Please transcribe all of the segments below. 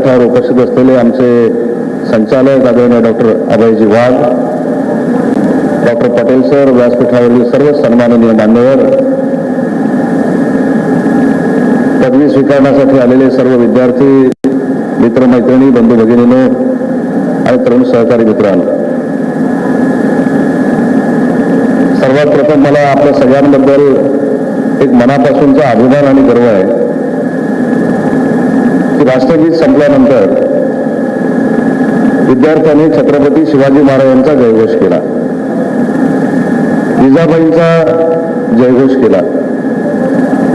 व्यासपीठावर उपस्थित असलेले आमचे संचालक आदरणीय डॉक्टर अभयजी वाघ, डॉक्टर पटेल सर, व्यासपीठावरील सर्व सन्माननीय मान्यवर, पदवी स्वीकारण्यासाठी आलेले सर्व विद्यार्थी मित्रमैत्रिणी, बंधू भगिनींनो आणि तरुण सहकारी मित्रांनो, सर्वात प्रथम मला आपल्या सगळ्यांबद्दल एक मनापासूनचा अभिमान आणि गर्व आहे की राष्ट्रगीत संपल्यानंतर विद्यार्थ्यांनी छत्रपती शिवाजी महाराजांचा जयघोष केला, जिजाबाईंचा जयघोष केला.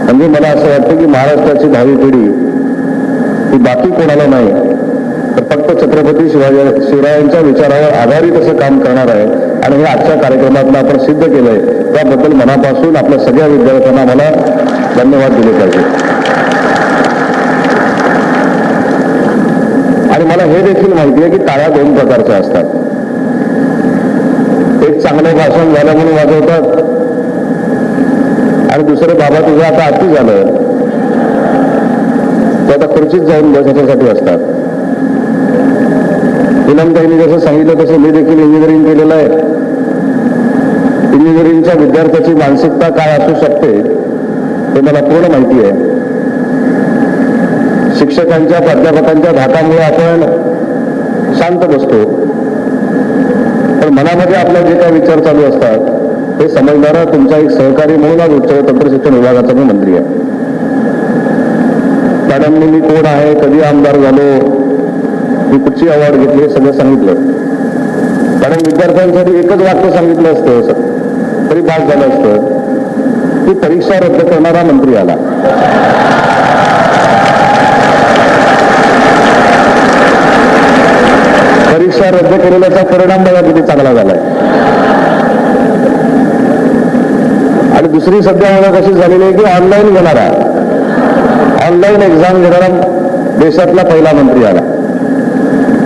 म्हणजे मला असं वाटतं की महाराष्ट्राची भावी पिढी ही बाकी कोणाला नाही तर फक्त छत्रपती शिवरायांच्या विचारावर आधारित असं काम करणार आहे. आणि हे आजच्या कार्यक्रमातून आपण सिद्ध केलंय. त्याबद्दल मनापासून आपल्या सगळ्या विद्यार्थ्यांना मला धन्यवाद दिले पाहिजे. आणि मला हे देखील माहिती आहे की टाळ्या दोन प्रकारच्या असतात. एक चांगलं भाषण झालं म्हणून वाजवतात आणि दुसरे बाबा तुझं आता अति झालं ते आता खुर्चीत जाऊन बसण्यासाठी असतात. इनामताईंनी जसं सांगितलं तसं मी देखील इंजिनिअरिंग केलेलं आहे. इंजिनिअरिंगच्या विद्यार्थ्याची मानसिकता काय असू शकते हे मला पूर्ण माहिती आहे. शिक्षकांच्या प्राध्यापकांच्या धाकामुळे आपण शांत बसतो, पण मनामध्ये आपल्या जे काही विचार चालू असतात हे समजणारा तुमचा एक सहकारी म्हणून आज उच्च व तंत्र शिक्षण विभागाचा मी मंत्री आहे. मॅडमनी मी कोण आहे, कधी आमदार झालो, मी कुठची अवॉर्ड घेतली हे सगळं सांगितलं. कारण विद्यार्थ्यांसाठी एकच वाक्य सांगितलं असतं तरी बास झालं असतं की परीक्षा रद्द करणारा मंत्री आला. परीक्षा रद्द केलेल्याचा परिणाम बघा किती चांगला झालाय. आणि दुसरी सध्या मला कशी झालेली आहे की ऑनलाईन घेणारा, ऑनलाईन एक्झाम घेणारा देशातला पहिला मंत्री आला.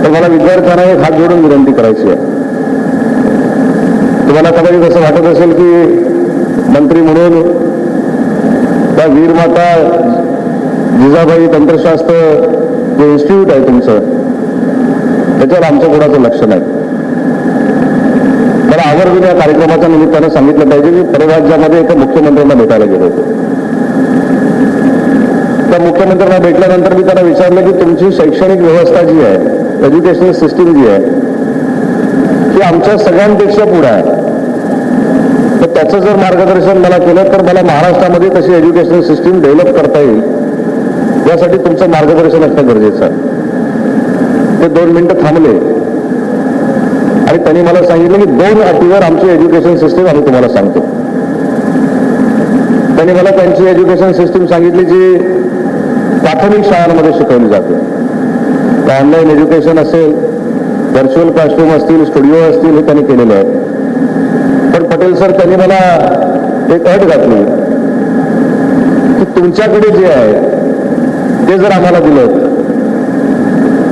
तर मला विद्यार्थ्यांना एक हात जोडून विनंती करायची आहे. तुम्हाला कदाचित असं वाटत असेल की मंत्री म्हणून त्या वीरमाता जिजाबाई तंत्रशास्त्र जे इन्स्टिट्यूट आहे तुमचं, त्याच्यावर आमचं कोणाचं लक्ष नाही. मला आवर्जून या कार्यक्रमाच्या निमित्तानं सांगितलं पाहिजे की परराज्यामध्ये एका मुख्यमंत्र्यांना भेटायला गेलो होतो. त्या मुख्यमंत्र्यांना भेटल्यानंतर मी त्यांना विचारलं की तुमची शैक्षणिक व्यवस्था जी आहे, एज्युकेशनल सिस्टीम जी आहे ती आमच्या सगळ्यांपेक्षा पुढे आहे. तर त्याचं जर मार्गदर्शन मला केलं तर मला महाराष्ट्रामध्ये कशी एज्युकेशनल सिस्टीम डेव्हलप करता येईल यासाठी तुमचं मार्गदर्शन असणं गरजेचं आहे. ते 2 मिनिटं थांबले आणि त्यांनी मला सांगितलं की 2 अटीवर आमची एज्युकेशन सिस्टीम आम्ही तुम्हाला सांगतो. त्यांनी मला त्यांची एज्युकेशन सिस्टीम सांगितली जी प्राथमिक शाळांमध्ये शिकवली जाते. ऑनलाईन एज्युकेशन असेल, व्हर्च्युअल क्लासरूम असतील, स्टुडिओ असतील, हे त्यांनी केलेलं आहे. पण पटेल सर त्यांनी मला एक अट घातली की तुमच्याकडे जे आहे ते जर आम्हाला दिलं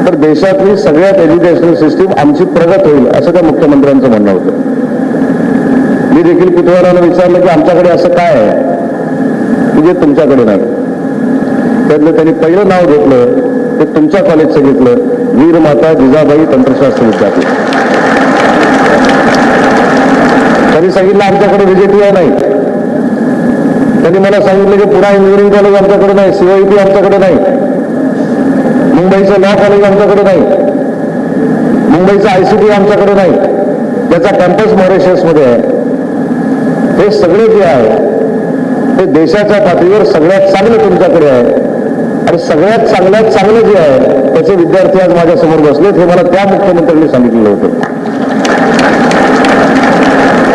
तर देशातली सगळ्यात एज्युकेशनल सिस्टीम आमची प्रगत होईल, असं त्या मुख्यमंत्र्यांचं म्हणणं होतं. मी देखील कुतूहलानं विचारलं की आमच्याकडे असं काय आहे की जे तुमच्याकडे नाही. त्यातलं त्यांनी पहिलं नाव घेतलं ते तुमच्या कॉलेजचं घेतलं, वीरमाता जिजाबाई तंत्रशास्त्र विद्यापीठ. त्यांनी सांगितलं आमच्याकडे व्हिजिटीआय नाही. त्यांनी मला सांगितलं की पुणे इंजिनिअरिंग कॉलेज आमच्याकडे नाही, सीओईटी आमच्याकडे नाही, मुंबईचं लॉ कॉलेज आमच्याकडे नाही, मुंबईचं ICT आमच्याकडे नाही, त्याचा कॅम्पस मॉरिशसमध्ये आहे. हे सगळे जे आहे ते देशाच्या पातळीवर सगळ्यात चांगलं तुमच्याकडे आहे. आणि सगळ्यात चांगलं जे आहे त्याचे विद्यार्थी आज माझ्यासमोर बसलेत, हे मला त्या मुख्यमंत्र्यांनी सांगितलेलं होतं.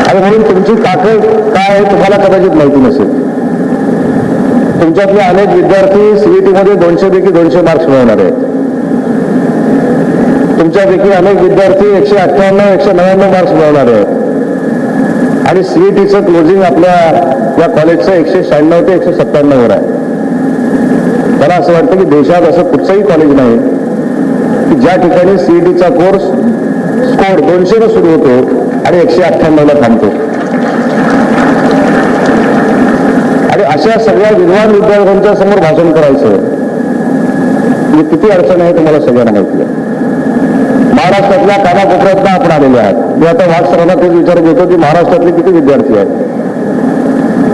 आणि म्हणून तुमची ताकद काय आहे तुम्हाला कदाचित माहिती नसेल. तुमच्यातले अनेक विद्यार्थी CET मध्ये 200 पैकी 200 मार्क्स मिळवणार आहेत. तुमच्यापैकी अनेक विद्यार्थी 158, 199 मार्क्स मिळवणार आहेत. आणि CETचं क्लोजिंग आपल्या या कॉलेजचं 196 ते 197 वर आहे. मला असं वाटतं की देशात असं कुठचंही कॉलेज नाही की ज्या ठिकाणी CETचा कोर्स स्कोर 200 नं सुरू होतो आणि 198 ला थांबतो. आणि अशा सगळ्या विद्वान विद्यार्थ्यांच्या समोर भाषण करायचं म्हणजे किती अडचण आहे तुम्हाला सगळ्यांना माहिती आहे. महाराष्ट्रातल्या कानाकोपऱ्यातनं आपण आलेले आहात. मी आता वाघ सरांना तेच विचारत होतो की महाराष्ट्रातले किती विद्यार्थी आहेत.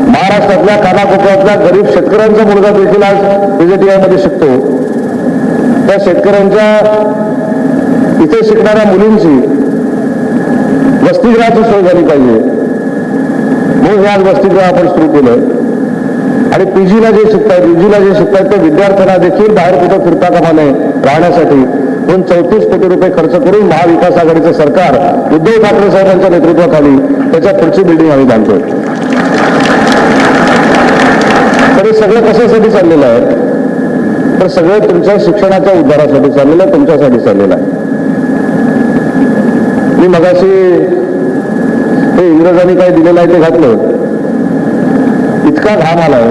महाराष्ट्रातल्या कानाकोपऱ्यातल्या गरीब शेतकऱ्यांचा मुलगा देखील आज PGTI मध्ये शिकतो. त्या शेतकऱ्यांच्या इथे शिकणाऱ्या मुलींची वसतिगृहाची सोय झाली पाहिजे म्हणून हे आज वसतिगृह आपण सुरू केलं. आणि PGला जे शिकतायत, UGला जे शिकतायत त्या विद्यार्थ्यांना देखील बाहेर कुठं फिरता कामा नये राहण्यासाठी 34 कोटी रुपये खर्च करून महाविकास आघाडीचं सरकार उद्धव ठाकरे साहेबांच्या नेतृत्वाखाली त्याच्या पुढची बिल्डिंग आम्ही बांधतोय. तर हे सगळं कशासाठी चाललेलं आहे तर सगळं तुमच्या शिक्षणाच्या उद्धारासाठी चाललेलं आहे, तुमच्यासाठी चाललेलं आहे. मी मगाशी हे इंग्रजांनी काय दिलेलं आहे ते घातलं, इतका घाम आलाय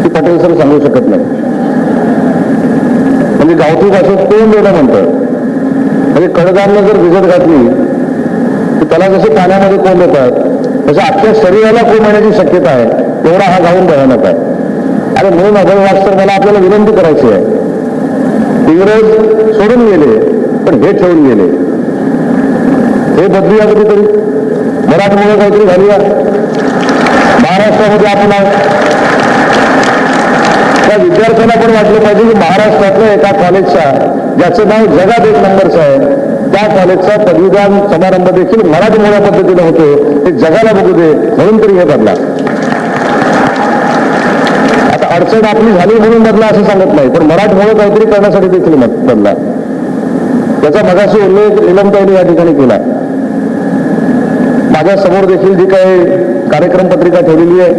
की पटेल सर सांगू शकत नाही. म्हणजे गावठी भाषेत कोण देणं म्हणतं, म्हणजे कडधान्य जर भिजत घातली तर त्याला जसे पाण्यामध्ये कोण देतात तसं अख्ख्या शरीराला कोण येण्याची शक्यता आहे, एवढा हा गाऊन भयानक आहे. आणि म्हणून अभय वाघ सर मला आपल्याला विनंती करायची आहे, इंग्रज सोडून गेले पण हे ठेवून गेले, हे बदलूया कधीतरी. मराठमोळे काहीतरी घालूया. महाराष्ट्रामध्ये आपण त्या विद्यार्थ्यांना पण वाटलं पाहिजे की महाराष्ट्रातल्या एका कॉलेजच्या ज्याचं नाव जगात 1 नंबरचं आहे त्या कॉलेजचा पदवीदान समारंभ देखील मराठमोळ्या पद्धतीने होतो, हे जगाला बघू दे म्हणून तरी हे बदला. आता अडचण आपली झाली म्हणून बदला असं सांगत नाही, पण मराठमोळे काहीतरी करण्यासाठी देखील बदला. त्याचा मगाशी उल्लेख नीलमताईंनी या ठिकाणी केला. माझ्या समोर देखील जी काही कार्यक्रम पत्रिका ठेवलेली आहे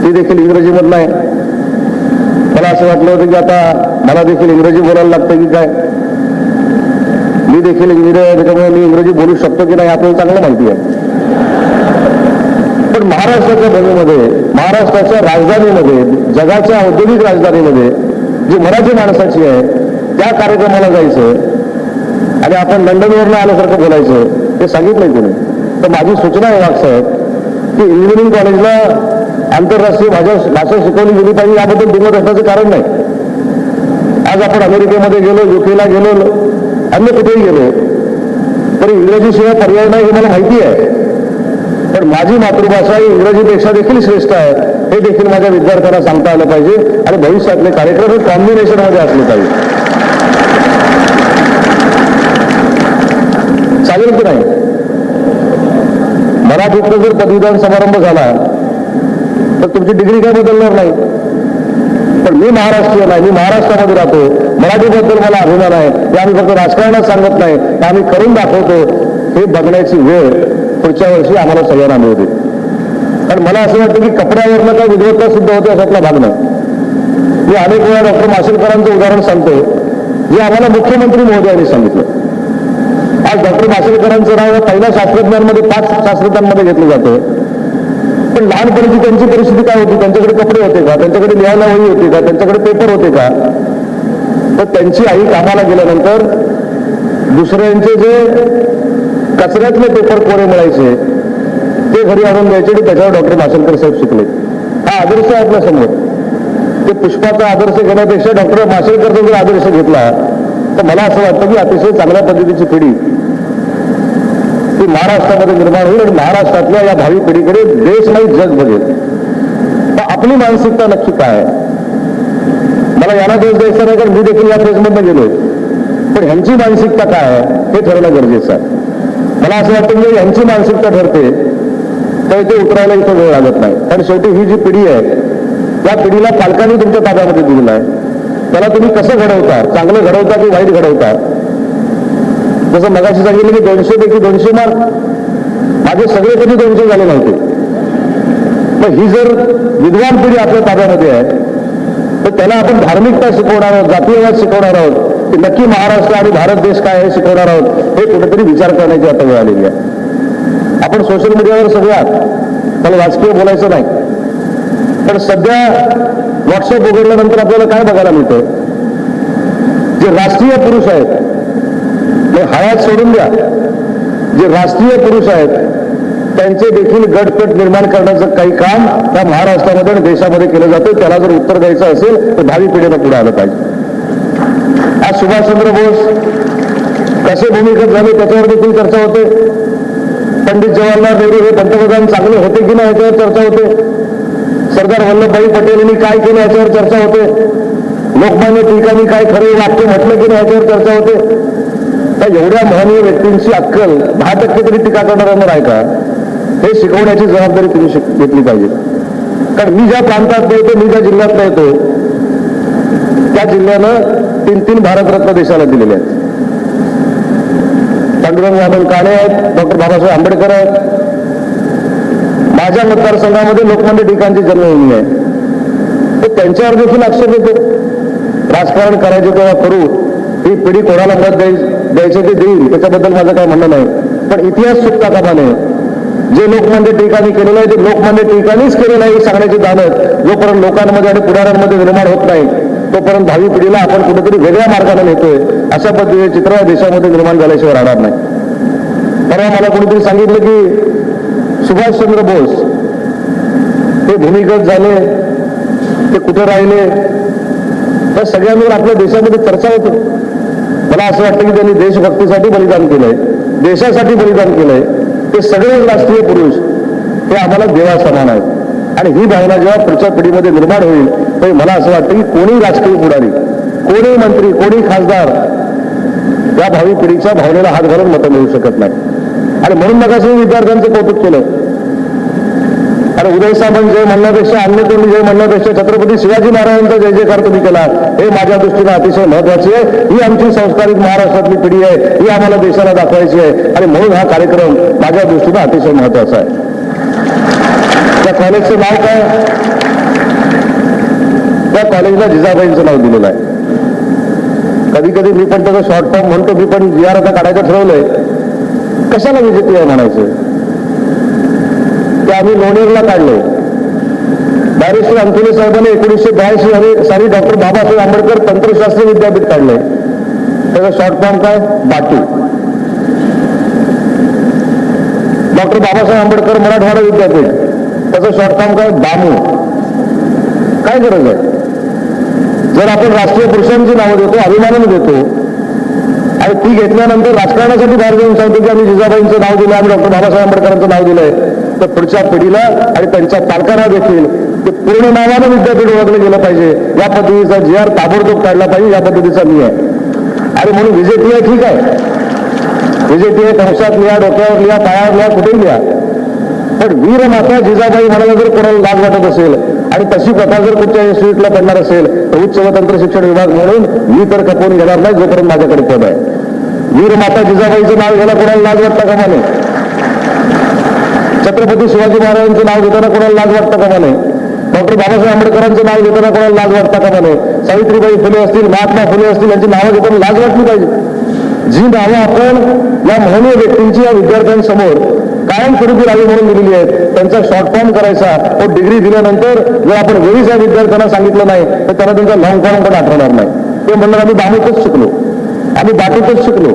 ती देखील इंग्रजीमधनं आहे. मला असं वाटलं होतं की आता मला देखील इंग्रजी बोलायला लागतं की काय. मी देखील इंजिनियर आहे त्याच्यामुळे मी इंग्रजी बोलू शकतो की नाही आपल्याला चांगलं माहिती आहे. पण महाराष्ट्राच्या भूमीमध्ये, महाराष्ट्राच्या राजधानीमध्ये, जगाच्या औद्योगिक राजधानीमध्ये जी मराठी माणसाची आहे त्या कार्यक्रमाला जायचं आणि आपण लंडनवरनं आल्यासारखं बोलायचं हे सांगितलंय कोणी. तर माझी सूचना आहे वाघ साहेब की इंजिनिअरिंग कॉलेजला आंतरराष्ट्रीय भाषा शिकवली गेली पाहिजे याबद्दल दुमत असण्याचं कारण नाही. आज आपण अमेरिकेमध्ये गेलो, UKला गेलो, अन्य कुठेही गेलो तरी इंग्रजीशिवाय पर्याय नाही हे मला माहिती आहे. पण माझी मातृभाषा ही इंग्रजीपेक्षा देखील श्रेष्ठ आहे हे देखील माझ्या विद्यार्थ्यांना सांगता आलं पाहिजे आणि भविष्यातले कार्यक्रम हे कॉम्बिनेशनमध्ये असले पाहिजे. चालेल की नाही. मराठीतनं जर पदवीदान समारंभ झाला तर तुमची डिग्री काय बदलणार नाही. पण मी महाराष्ट्रीयन आहे, मी महाराष्ट्रामध्ये राहतो, मराठीबद्दल मला अभिमान आहे. हे आम्ही फक्त राजकारणात सांगत नाही, हे आम्ही करून दाखवतो. हे बघण्याची वेळ पुढच्या वर्षी आम्हाला सगळ्यांना मिळू दे. कारण मला असं वाटतं की कपड्यावरनं काय विद्वत्ता सिद्ध होते अशातला भाग नाही. मी अनेक वेळा डॉक्टर माशेलकरांचं उदाहरण सांगतो जे आम्हाला मुख्यमंत्री महोदयांनी सांगितलं. आज डॉक्टर माशेलकरांचं नाव पहिल्या शास्त्रज्ञांमध्ये 5 शास्त्रज्ञांमध्ये घेतलं जातं. पण लहानपणीची त्यांची परिस्थिती काय होती, त्यांच्याकडे कपडे होते का, त्यांच्याकडे लिहायला वही होती का, त्यांच्याकडे पेपर होते का. तर त्यांची आई कामाला गेल्यानंतर दुसऱ्यांचे जे कचऱ्यातले पेपर कोरे मिळायचे ते घरी आणून द्यायचे आणि त्याच्यावर डॉक्टर माशेलकर साहेब शिकले. हा आदर्श आहे आपल्या समोर. ते पुष्पाचा आदर्श घेण्यापेक्षा डॉक्टर माशेलकरचा जर आदर्श घेतला तर मला असं वाटतं की अतिशय चांगल्या पद्धतीची पिढी ती महाराष्ट्रामध्ये निर्माण होईल आणि महाराष्ट्रातल्या या भावी पिढीकडे देश नाही जग बघेल. तर आपली मानसिकता नक्की काय आहे. मला याला दोष द्यायचा नाही कारण मी देखील या फेजमधनं गेलोय. पण ह्यांची मानसिकता काय आहे हे ठरवणं गरजेचं आहे. मला असं वाटतं की यांची मानसिकता ठरते तर इथे उतरायला इथं वेळ लागत नाही. कारण शेवटी ही जी पिढी आहे त्या पिढीला पालकांनी तुमच्या ताब्यामध्ये दिलेलं आहे. त्याला तुम्ही कसं घडवता, चांगलं घडवता की वाईट घडवता. जसं मगाशी सांगितलं की 200 पैकी 200 मार्क माझे सगळे कधी 200 झाले नव्हते. पण ही जर विद्वान पिढी आपल्या ताब्यामध्ये आहे तर त्याला आपण धार्मिकता शिकवणार आहोत, जातीयवाद शिकवणार आहोत, की नक्की महाराष्ट्र आणि भारत देश काय हे शिकवणार आहोत हे कुठेतरी विचार करण्याची आता वेळ आलेली आहे. आपण सोशल मीडियावर सगळे आहात, त्याला राजकीय बोलायचं नाही. पण सध्या व्हॉट्सअप उघडल्यानंतर आपल्याला काय बघायला मिळतं, जे राष्ट्रीय पुरुष आहेत हयात सोडून द्या, जे राष्ट्रीय पुरुष आहेत त्यांचे देखील गटपट निर्माण करण्याचं काही काम या महाराष्ट्रामध्ये आणि देशामध्ये केलं जातं. त्याला जर उत्तर द्यायचं असेल तर भावी पिढीनं पुढे आलं पाहिजे. आज सुभाषचंद्र बोस कसे भूमिगत झाले त्याच्यावर देखील चर्चा होते. पंडित जवाहरलाल नेहरू हे पंतप्रधान चांगले होते की नाही याच्यावर चर्चा होते. सरदार वल्लभभाई पटेल यांनी काय केलं याच्यावर चर्चा होते. लोकमान्य टिळकांनी काय खरे वाक्य म्हटलं की नाही याच्यावर चर्चा होते. त्या एवढ्या महनीय व्यक्तींची अक्कल 10% तरी टीका करणाऱ्यांना आहे का हे शिकवण्याची जबाबदारी तुम्ही घेतली पाहिजे. कारण मी ज्या प्रांतात येतो, मी ज्या जिल्ह्यातला येतो त्या जिल्ह्यानं 3 भारतरत्न देशाला दिलेले आहेत. पांडुरंग वामन काळे आहेत, डॉक्टर बाबासाहेब आंबेडकर आहेत. माझ्या मतदारसंघामध्ये लोकमान्य टिळकांची जन्मभूमी आहे. तर त्यांच्यावर देखील आक्षेप येतो. राजकारण करायचे तेव्हा करू, ही पिढी कोणाला मत द्यायचे ते देईल, त्याच्याबद्दल माझं काय म्हणणं नाही. पण इतिहास चुकता कामा नये. जे लोकमान्य टिळकांनी केलेलं आहे ते लोकमान्य टिळकांनीच केलेलं आहे सांगण्याची दानत जोपर्यंत लोकांमध्ये आणि पुढाऱ्यांमध्ये निर्माण होत नाही तोपर्यंत भावी पिढीला आपण कुठेतरी वेगळ्या मार्गाने नेतोय अशा पद्धतीचे चित्र या देशामध्ये निर्माण झाल्याशिवाय राहणार नाही. परवा मला कोणीतरी सांगितलं की सुभाषचंद्र बोस ते भूमिगत झाले, ते कुठे राहिले, त्या सगळ्यांवर आपल्या देशामध्ये चर्चा होते. मला असं वाटतं की त्यांनी देशभक्तीसाठी बलिदान केलंय, देशासाठी बलिदान केलंय. ते सगळे राष्ट्रीय पुरुष हे आम्हाला देवा समान आहेत. आणि ही भावना जेव्हा पुढच्या पिढीमध्ये निर्माण होईल तरी मला असं वाटतं की कोणी राजकीय पुढारी, कोणी मंत्री, कोणी खासदार या भावी पिढीच्या भावनेला हात घालून मतं मिळू शकत नाही. आणि म्हणून मगाशी विद्यार्थ्यांचं कौतुक केलं. अरे उदय सामंत जय म्हणण्यापेक्षा अन्य कोणी जय म्हणण्यापेक्षा छत्रपती शिवाजी महाराजांचा जय जयकार तुम्ही केला हे माझ्या दृष्टीने अतिशय महत्वाची आहे. ही आमची संस्कारित महाराष्ट्रातली पिढी आहे, ही आम्हाला देशाला दाखवायची आहे. आणि म्हणून हा कार्यक्रम माझ्या दृष्टीने अतिशय महत्वाचा आहे. त्या कॉलेजचं नाव काय? त्या कॉलेजला जिजाबाईंचं नाव दिलेलं आहे. कधी कधी मी पण त्याचं शॉर्ट फॉर्म म्हणतो, मी पण जी आर आता काढायचं ठरवलंय. कशाला विजेती म्हणायचं? ते आम्ही लोणेरला काढले. बॅरिस्टर अंतुले साहेबांनी 1982 साली डॉक्टर बाबासाहेब आंबेडकर तंत्रशास्त्र विद्यापीठ काढले. त्याचा शॉर्ट फॉर्म काय? बाटू. डॉक्टर बाबासाहेब आंबेडकर मराठवाडा विद्यापीठ, त्याचं शॉर्ट फॉर्म काय? बामू. काय गरज आहे? जर आपण राष्ट्रीय पुरुषांची नावं देतो, अभिमानाने देतो आणि ती घेतल्यानंतर राजकारणासाठी बाहेर जाऊन सांगतो की आम्ही जिजाबाईंचं नाव दिलं, आम्ही डॉक्टर बाबासाहेब आंबेडकरांचं नाव दिलंय, तर पुढच्या पिढीला आणि त्यांच्या पालकांना देखील ते पूर्ण नावानं विद्यापीठ ओळखलं गेलं पाहिजे. या पद्धतीचा जी आर ताबडतोब काढला पाहिजे, या पद्धतीचा मी आहे. आणि म्हणून विजेती आहे, ठीक आहे, विजेती आहे, कंसात लिहा, डोक्यावर लिहा, पायावर लिहा, कुठेही लिहा. पण वीर माता जिजाबाई म्हणायला जर कोणाला लाज वाटत असेल आणि तशी प्रथा जर कुठच्या इन्स्टिट्यूटला पडणार असेल तर उच्च व तंत्र शिक्षण विभाग म्हणून मी तर खपवून घेणार नाही जोपर्यंत माझ्याकडे पद आहे. वीर माता जिजाबाईचं नाव घ्यायला कोणाला लाज वाटतं का मला? छत्रपती शिवाजी महाराजांचं नाव घेताना कोणाला लाज वाटतं का मला? डॉक्टर बाबासाहेब आंबेडकरांचं नाव घेताना कोणाला लाज वाटतं का मला? सावित्रीबाई फुले असतील, महात्मा फुले असतील, यांची नावं घेताना लाज वाटली पाहिजे. जी नावं आपण या महनीय व्यक्तींची या विद्यार्थ्यांसमोर कायमस्वरूपी राहावी म्हणून दिलेली आहेत, त्यांचा शॉर्ट फॉर्म करायचा. तो डिग्री दिल्यानंतर जर आपण वेळीच या विद्यार्थ्यांना सांगितलं नाही तर त्यांना त्यांचा लॉंग फॉर्म पण आठवणार नाही. ते म्हणणार आम्ही बामूतच शिकलो, आम्ही बाटूतच शिकलो.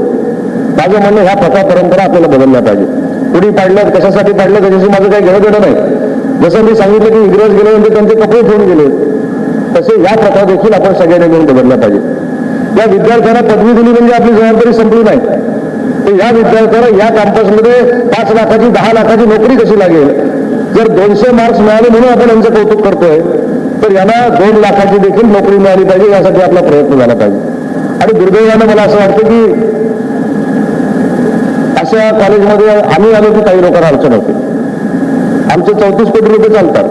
माझं म्हणणं ह्या प्रथा परंपरा आपल्याला बदलल्या पाहिजे. पुढी पाडल्यात, कशासाठी पाडल्या त्याच्याशी माझं काही घेणं देणं नाही. जसं मी सांगितलं की इंग्रज गेले म्हणजे त्यांचे कपडे ठेवून गेले, तसे या प्रथा देखील आपण सगळ्यांनी मिळून बदलल्या पाहिजे. या विद्यार्थ्यांना पदवी दिली म्हणजे आपली जबाबदारी संपली नाही. तर या विद्यार्थ्यांना या कॅम्पसमध्ये 5 लाखाची 10 लाखाची नोकरी कशी लागेल? जर 200 मार्क्स मिळाले म्हणून आपण यांचं कौतुक करतोय तर यांना 2 लाखाची देखील नोकरी मिळाली पाहिजे, यासाठी आपला प्रयत्न झाला पाहिजे. आणि दुर्दैवानं मला असं वाटतं की अशा कॉलेजमध्ये आम्ही आलो की काही लोकांना अडचण होते. आमचे 34 कोटी रुपये चालतात,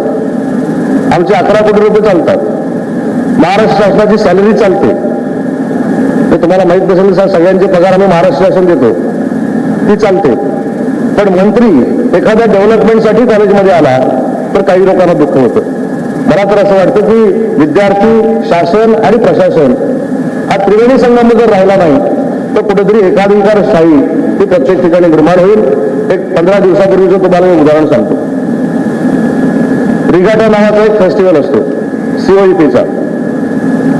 आमचे 11 कोटी रुपये चालतात, महाराष्ट्र शासनाची सॅलरी चालते. ते तुम्हाला माहित नसेल सगळ्यांचे पगार आम्ही महाराष्ट्र शासन देतो, ती चालते. पण मंत्री एखाद्या डेव्हलपमेंटसाठी कॉलेजमध्ये आला तर काही लोकांना दुःख होतं. मला तर असं वाटतं की विद्यार्थी, शासन आणि प्रशासन हा त्रिवेणी संगम जर राहिला नाही तर कुठेतरी एकाधिकारशाही ही प्रत्येक ठिकाणी निर्माण होईल. एक 15 दिवसापूर्वीचं तुम्हाला एक उदाहरण सांगतो. रिगाटा नावाचा एक फेस्टिवल असतो सीओईपीचा.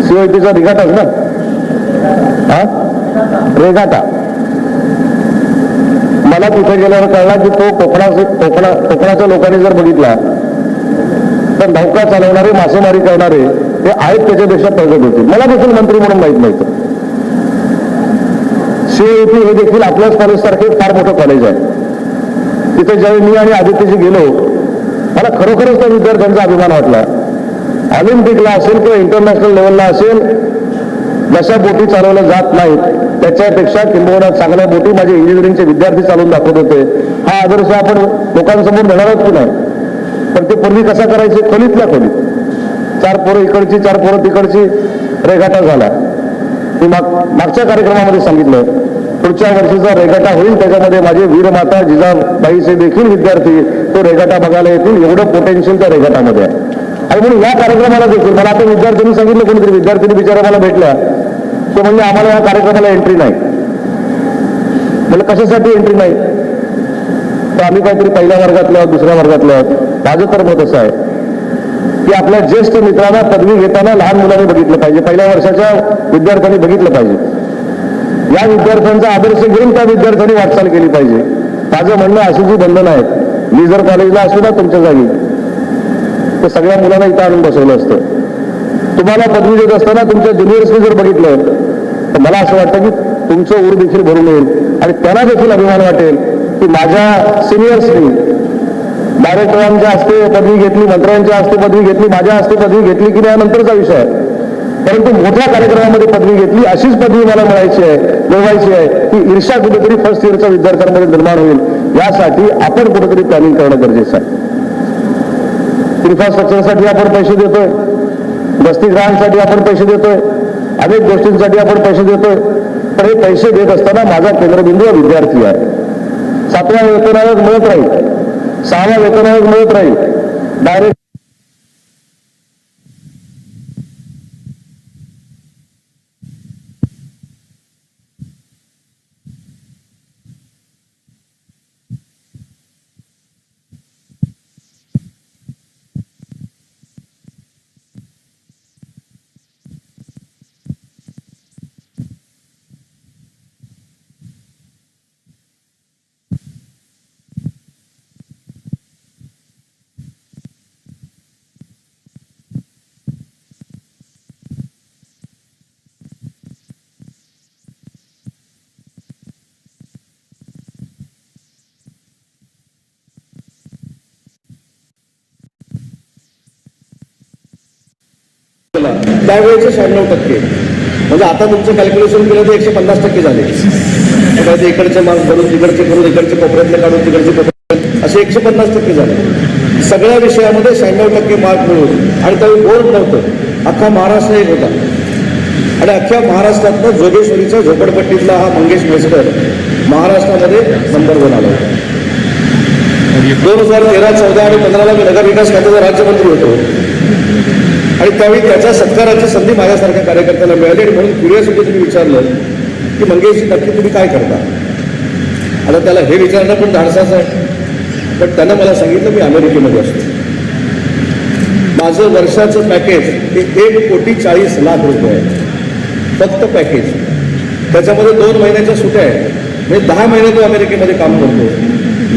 सीओईपीचा रिगाटाच ना, हा रेगाटा. मला मला तिथे गेल्यावर कळला की तो कोकणाच्या लोकांनी जर बघितला तर नौका चालवणारे, मासेमारी करणारे ते आहेत त्याच्यापेक्षा प्रगत होतील. मला देखील मंत्री म्हणून माहीत नव्हतं. CIT हे देखील आपल्याच कॉलेजसारखे फार मोठं कॉलेज आहे. तिथे ज्यावेळी मी आणि आदित्यजी गेलो, मला खरोखरच त्या विद्यार्थ्यांचा अभिमान वाटला. ऑलिम्पिकला असेल किंवा इंटरनॅशनल लेवलला असेल, जशा बोटी चालवल्या जात नाहीत त्याच्यापेक्षा किंबहुना चांगल्या बोटी माझे इंजिनिअरिंगचे विद्यार्थी चालवून दाखवत होते. हा आदर्श आपण लोकांसमोर नेणार आहोत की नाही, पण ते पूर्वी कसा करायचे, खोलीतल्या खोलीत 4 पोरं इकडची 4 पोरं तिकडची रेगाटा झाला. मी मागच्या कार्यक्रमामध्ये सांगितलं, पुढच्या वर्षीचा रेगाटा होईल, त्याच्यामध्ये माझे वीरमाता जिजाबाईचे देखील विद्यार्थी तो रेगाटा बघायला येतील. एवढं पोटेन्शियल त्या रेगाटामध्ये आहे. आणि म्हणून या कार्यक्रमाला देखील मला आता विद्यार्थ्यांनी सांगितलं, कोणीतरी विद्यार्थ्यांनी बिचारा मला भेटल्या, ते म्हणजे आम्हाला या कार्यक्रमाला एंट्री नाही. म्हणजे कशासाठी एंट्री नाही, तर आम्ही काहीतरी पहिल्या वर्गातल्या आहोत, दुसऱ्या वर्गातल्या आहोत. माझं तर मत असं आहे की आपल्या ज्येष्ठ मित्रांना पदवी घेताना लहान मुलांनी बघितलं पाहिजे, पहिल्या वर्षाच्या विद्यार्थ्यांनी बघितलं पाहिजे. या विद्यार्थ्यांचा आदर्श घेऊन त्या विद्यार्थ्यांनी वाटचाल केली पाहिजे. माझं म्हणणं अशी जी बंधनं आहेत, मी जर कॉलेजला असू ना तुमच्या जागी, तर सगळ्या मुलांना इथं आणून बसवलं असतं. तुम्हाला पदवी देत असताना तुमच्या ज्युनियर्सनी जर बघितलं तर मला असं वाटतं की तुमचं ऊर देखील भरून येईल आणि त्यांना देखील अभिमान वाटेल की माझ्या सिनियर्सनी डायरेक्टरांच्या हस्ते पदवी घेतली, मंत्र्यांच्या हस्ते पदवी घेतली, माझ्या हस्ते पदवी घेतली की नाही नंतरचा विषय आहे, परंतु मोठ्या कार्यक्रमामध्ये पदवी घेतली, अशीच पदवी मला मिळवायची आहे. ही ईर्षा कुठेतरी फर्स्ट इयरच्या विद्यार्थ्यांमध्ये निर्माण होईल. यासाठी आपण कुठेतरी प्लॅनिंग करणं गरजेचं आहे. इन्फ्रास्ट्रक्चरसाठी आपण पैसे देतोय, वसतिगृहांसाठी आपण पैसे देतोय, अनेक गोष्टींसाठी आपण पैसे देतोय, पण हे पैसे देत असताना माझा केंद्रबिंदू विद्यार्थी आहे. 7व्या वेतन आयोग मिळत राहील, 6व्या वेतन आयोग मिळत राहील, डायरेक्ट त्यावेळेचे 96%, म्हणजे आता तुमचं कॅल्क्युलेशन केलं तर 150% झाले. इकडचे मार्क्स भरून तिकडचे करून, इकडचे कोपऱ्यातले काढून तिकडचे कोपऱ्यात, असे 150% झाले. सगळ्या विषयामध्ये 96% मार्क मिळून, आणि त्यावेळी बोर्ड नव्हतं, अख्खा महाराष्ट्र एक होता. आणि अख्ख्या महाराष्ट्रातनं जोगेश्वरीच्या झोपडपट्टीतला हा मंगेश म्हैसकर महाराष्ट्रामध्ये नंबर 1 आला होता. 2013, 14 आणि 15ला मी नगरविकास खात्याचा राज्यमंत्री होतो आणि त्यावेळी त्याच्या सत्काराची संधी माझ्यासारख्या कार्यकर्त्याला मिळाली. आणि म्हणून क्युरियोसिटी तुम्ही विचारलं की मंगेशजी नक्की तुम्ही काय करता. आता त्याला हे विचारणं पण धाडसाचं आहे, पण त्यानं मला सांगितलं मी अमेरिकेमध्ये असतो, माझं वर्षाचं पॅकेज हे 1,40,00,000 आहे फक्त पॅकेज. त्याच्यामध्ये 2 महिन्याच्या सुट्या आहेत, म्हणजे 10 महिने तो अमेरिकेमध्ये काम करतो.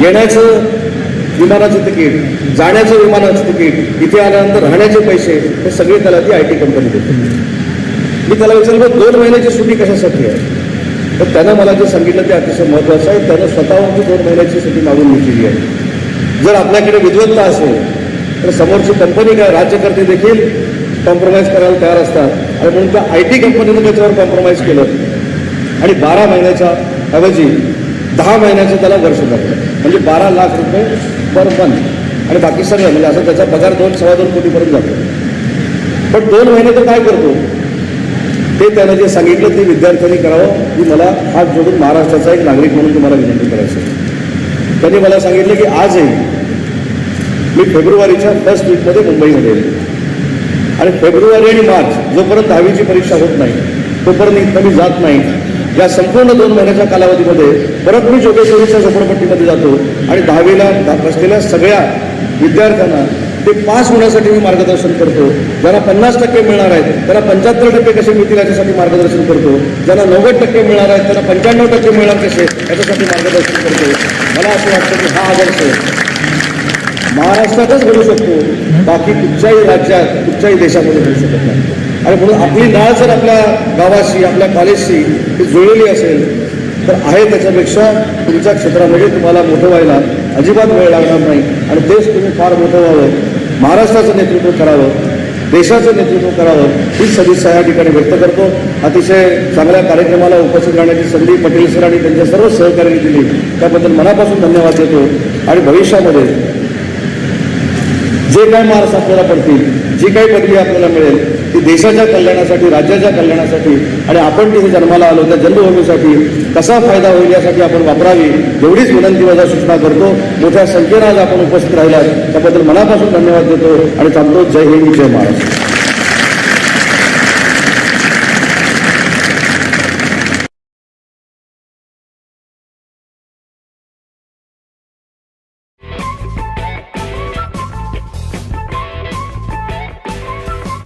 येण्याचं विमानाचं तिकीट, जाण्याचं विमानाचं तिकीट, इथे आल्यानंतर राहण्याचे पैसे, हे सगळे त्याला ती IT कंपनी देते. मी त्याला विचारलं 2 महिन्याची सुट्टी कशासाठी आहे, तर त्यानं मला जे सांगितलं ते अतिशय महत्त्वाचं आहे. त्यानं स्वतःहून 2 महिन्याची सुट्टी मागून घेतलेली आहे. जर आपल्याकडे विद्वत्ता असेल तर समोरची कंपनी काय, राज्यकर्ते देखील कॉम्प्रोमाइज करायला तयार असतात. आणि म्हणून त्या IT कंपनीनं त्याच्यावर कॉम्प्रोमाइज केलं आणि 12 महिन्याच्या ऐवजी 10 महिन्याचं त्याला वर्ष लागलं, म्हणजे 12 लाख रुपये पर मंथ. आणि बाकी सगळं म्हणजे असं त्याचा पगार 2-2.25 कोटीपर्यंत जातो. पण 2 महिने तो काय करतो ते त्यानं जे सांगितलं ते विद्यार्थ्यांनी करावं, की मला हात जोडून महाराष्ट्राचा एक नागरिक म्हणून तुम्हाला विनंती करायचं. त्यांनी मला सांगितलं की आजही मी फेब्रुवारीच्या फर्स्ट वीकमध्ये मुंबईमध्ये येईल आणि फेब्रुवारी आणि मार्च जोपर्यंत 10वीची परीक्षा होत नाही तोपर्यंत इथं मी जात नाही. या संपूर्ण 2 महिन्याच्या कालावधीमध्ये परत मी जोगेश्वरीच्या झोपडपट्टीमध्ये जातो आणि 10वीला बसलेल्या सगळ्या विद्यार्थ्यांना ते पास होण्यासाठी मी मार्गदर्शन करतो. ज्यांना 50% मिळणार आहेत त्यांना 75% कसे मिळतील याच्यासाठी मार्गदर्शन करतो. ज्यांना 90% मिळणार आहेत त्यांना 95% मिळणार कसे याच्यासाठी मार्गदर्शन करतो. मला असं वाटतं की हा आदर्श महाराष्ट्रातच घडू शकतो, बाकी कुठच्याही राज्यात कुठच्याही देशामध्ये घडू शकत नाही. आणि म्हणून आपली नाळ जर आपल्या गावाशी आपल्या कॉलेजशी ती जुळलेली असेल तर आहे त्याच्यापेक्षा तुमच्या क्षेत्रामध्ये तुम्हाला मोठं व्हायला अजिबात वेळ लागणार नाही. आणि तेच तुम्ही फार मोठं व्हावं, महाराष्ट्राचं नेतृत्व करावं, देशाचं नेतृत्व करावं ही सदिच्छा या ठिकाणी व्यक्त करतो. अतिशय चांगल्या कार्यक्रमाला उपस्थित राहण्याची संधी पटेल सर आणि त्यांच्या सर्व सहकार्यांनी दिली त्याबद्दल मनापासून धन्यवाद देतो. आणि भविष्यामध्ये जे काही मार्क्स आपल्याला पडतील, जी काही पदवी आपल्याला मिळेल ती देशाच्या कल्याणासाठी, राज्याच्या कल्याणासाठी आणि आपण तिथे जन्माला आलो त्या जन्मभूमीसाठी कसा फायदा होईल यासाठी आपण वापरावी एवढीच विनंती वजा सूचना करतो. मोठ्या संख्येनं आज आपण उपस्थित राहिलात त्याबद्दल मनापासून धन्यवाद देतो आणि थांबतो. जय हिंद, जय महाराष्ट्र.